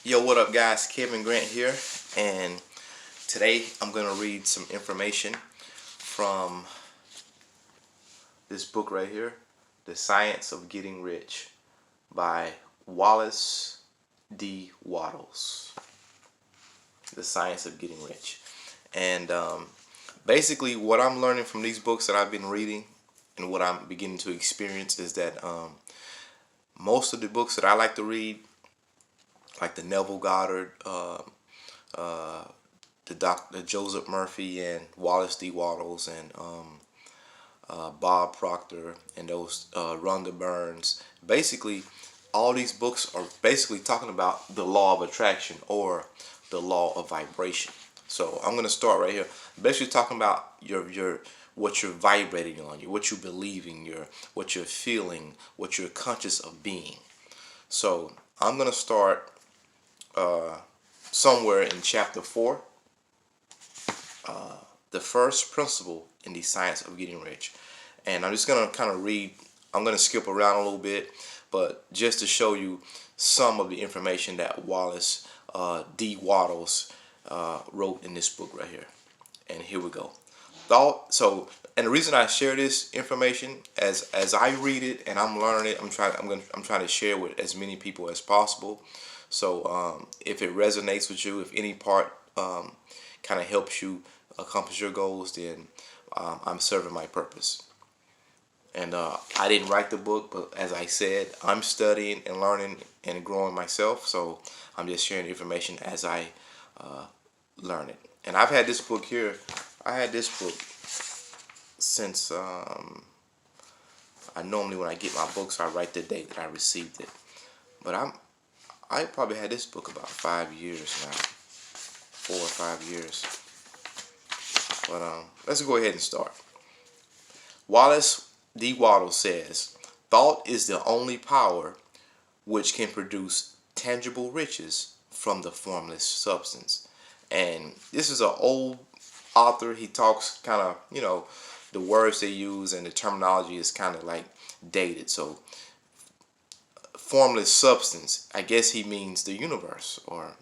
Yo, what up guys? Kevin Grant here, and today I'm going to read some information from this book right here, The Science of Getting Rich by Wallace D. Wattles. The Science of Getting Rich. And basically what I'm learning from these books that I've been reading and what I'm beginning to experience is that most of the books that I like to read, like the Neville Goddard, the Dr. Joseph Murphy and Wallace D. Wattles and Bob Proctor and those Rhonda Burns. Basically, all these books are basically talking about the law of attraction or the law of vibration. So I'm going to start right here. Basically talking about your what you're vibrating on, what you're believing, what you're feeling, what you're conscious of being. So I'm going to start somewhere in chapter 4, the first principle in the science of getting rich. And I'm just going to kind of read, I'm going to skip around a little bit, but just to show you some of the information that Wallace D. Wattles wrote in this book right here. And here we go. And the reason I share this information, as I read it and I'm learning it, I'm trying to share with as many people as possible. So if it resonates with you, if any part kind of helps you accomplish your goals, then I'm serving my purpose. And I didn't write the book, but as I said, I'm studying and learning and growing myself. So I'm just sharing the information as I learn it. And I've had this book here. I had this book since I normally, when I get my books, I write the date that I received it. But I probably had this book about 5 years now, 4 or 5 years. But let's go ahead and start. Wallace D. Wattles says, "Thought is the only power which can produce tangible riches from the formless substance." And this is an old author. He talks kind of, the words they use and the terminology is kind of like dated. So formless substance, I guess he means the universe, or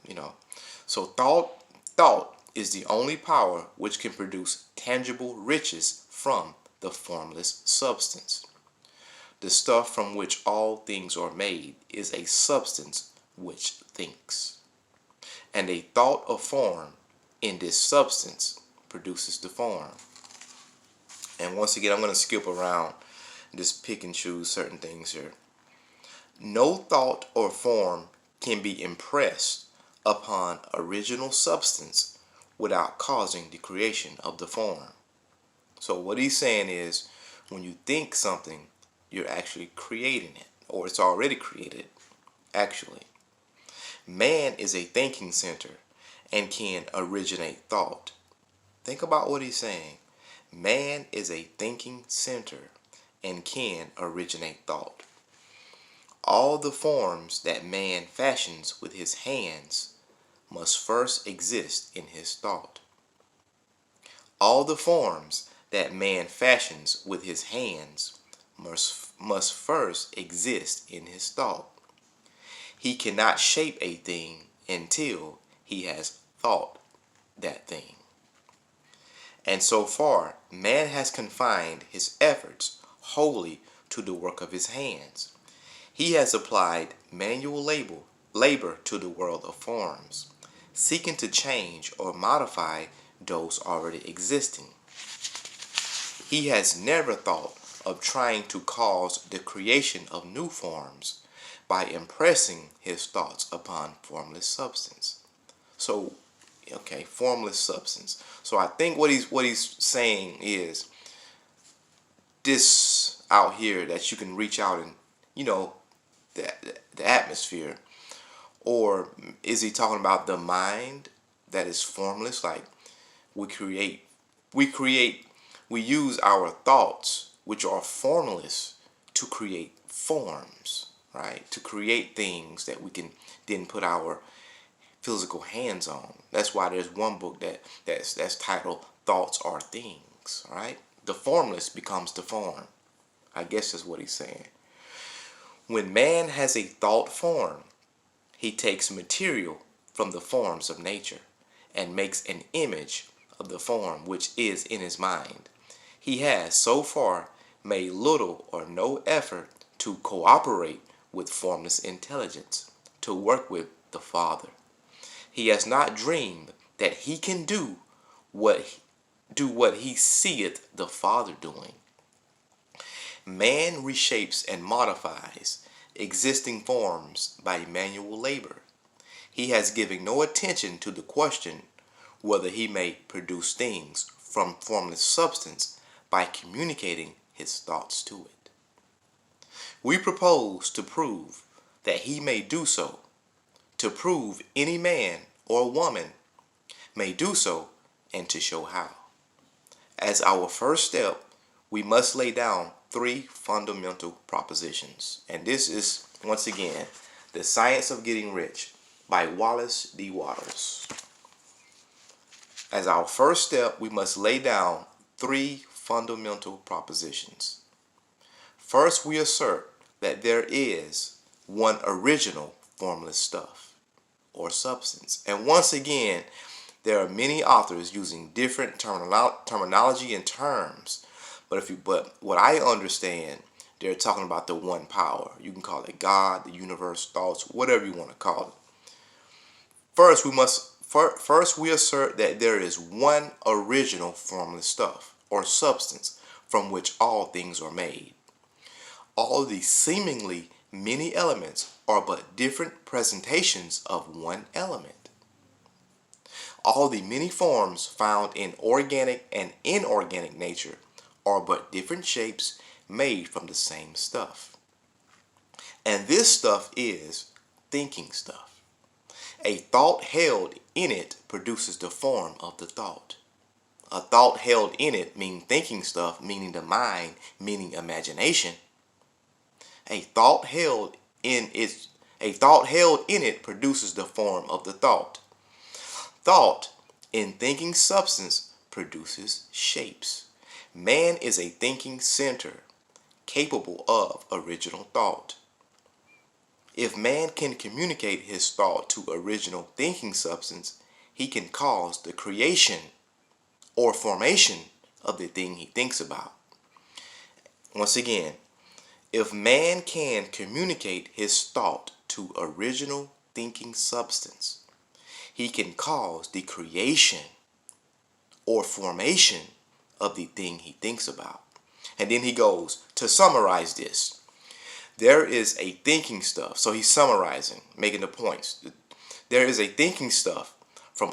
so thought is the only power which can produce tangible riches from the formless substance. The stuff from which all things are made is a substance which thinks, and a thought of form in this substance produces the form. And once again, I'm going to skip around and just pick and choose certain things here. No thought or form can be impressed upon original substance without causing the creation of the form. So what he's saying is, when you think something, you're actually creating it, or it's already created, actually. Man is a thinking center and can originate thought. Think about what he's saying. Man is a thinking center and can originate thought. All the forms that man fashions with his hands must first exist in his thought. All the forms that man fashions with his hands must first exist in his thought. He cannot shape a thing until he has thought that thing. And so far, man has confined his efforts wholly to the work of his hands. He has applied manual labor to the world of forms, seeking to change or modify those already existing. He has never thought of trying to cause the creation of new forms by impressing his thoughts upon formless substance. So, okay, formless substance. So I think what he's saying is this out here that you can reach out and, the atmosphere. Or is he talking about the mind that is formless? Like we use our thoughts, which are formless, to create forms, right? To create things that we can then put our physical hands on. That's why there's one book that's titled "Thoughts Are Things," right? The formless becomes the form. I guess that's what he's saying. When man has a thought form, He takes material from the forms of nature and makes an image of the form which is in his mind. He has so far made little or no effort to cooperate with formless intelligence, to work with the Father. He has not dreamed that he can do what he seeth the Father doing. Man reshapes and modifies existing forms by manual labor. He has given no attention to the question whether he may produce things from formless substance by communicating his thoughts to it. We propose to prove that he may do so, to prove any man or woman may do so, and to show how. As our first step, we must lay down 3 fundamental propositions. And this is, once again, The Science of Getting Rich by Wallace D. Wattles. As our first step, we must lay down 3 fundamental propositions. First, we assert that there is one original formless stuff or substance. And once again, there are many authors using different terminology and terms. But what I understand, they're talking about the one power. You can call it God, the universe, thoughts, whatever you want to call it. First we assert that there is one original formless stuff or substance from which all things are made. All these seemingly many elements are but different presentations of one element. All the many forms found in organic and inorganic nature are but different shapes made from the same stuff. And this stuff is thinking stuff. A thought held in it produces the form of the thought. A thought held in it meaning thinking stuff, meaning the mind, meaning imagination. A thought held in it produces the form of the thought. Thought in thinking substance produces shapes. Man is a thinking center, capable of original thought. If man can communicate his thought to original thinking substance, he can cause the creation or formation of the thing he thinks about. Once again, if man can communicate his thought to original thinking substance, he can cause the creation or formation of the thing he thinks about. And then he goes to summarize this. There is a thinking stuff. So he's summarizing, making the points. There is a thinking stuff from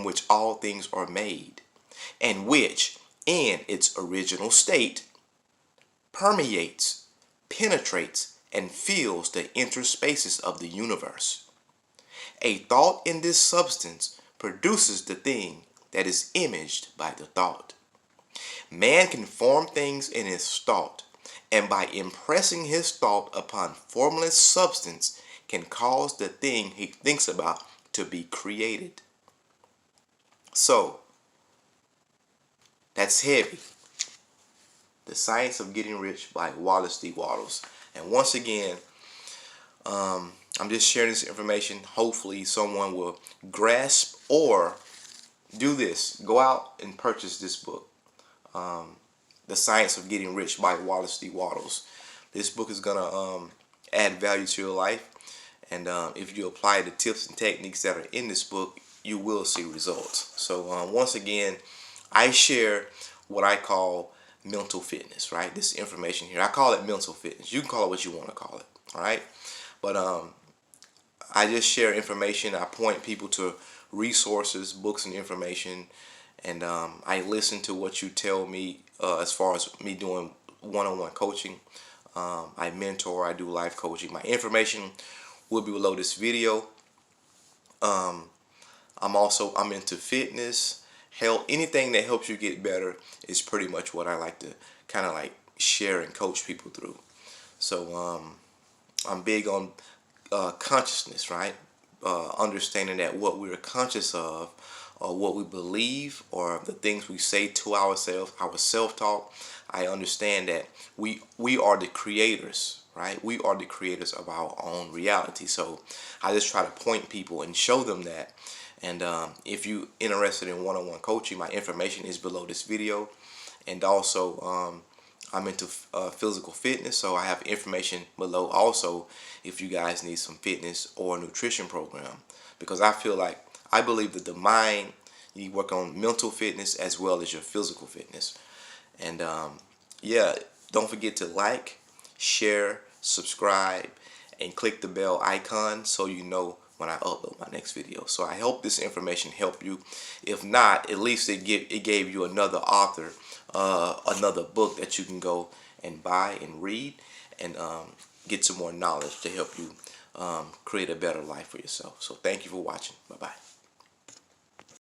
which all things are made, and which, in its original state, permeates, penetrates, and fills the interspaces of the universe. A thought in this substance produces the thing that is imaged by the thought. Man can form things in his thought, and by impressing his thought upon formless substance can cause the thing he thinks about to be created. So, that's heavy. The Science of Getting Rich by Wallace D. Wattles. And once again, I'm just sharing this information. Hopefully someone will grasp or do this. Go out and purchase this book. The Science of Getting Rich by Wallace D. Wattles. This book is going to add value to your life. And if you apply the tips and techniques that are in this book, you will see results. So once again, I share what I call mental fitness, right? This information here, I call it mental fitness. You can call it what you want to call it, all right? But I just share information. I point people to resources, books, and information, and I listen to what you tell me as far as me doing one-on-one coaching. I mentor, I do life coaching. My information will be below this video. I'm into fitness, health, anything that helps you get better is pretty much what I like to kind of like share and coach people through. So I'm big on consciousness, right? Understanding that what we're conscious of, or what we believe, or the things we say to ourselves, our self-talk. I understand that we are the creators, right? We are the creators of our own reality. So I just try to point people and show them that. And if you're interested in one-on-one coaching, my information is below this video. And also, I'm into physical fitness, so I have information below also if you guys need some fitness or nutrition program. Because I believe that the mind, you work on mental fitness as well as your physical fitness. And yeah, don't forget to like, share, subscribe, and click the bell icon so you know when I upload my next video. So I hope this information helped you. If not, at least it gave you another author, another book that you can go and buy and read and get some more knowledge to help you create a better life for yourself. So thank you for watching. Bye-bye.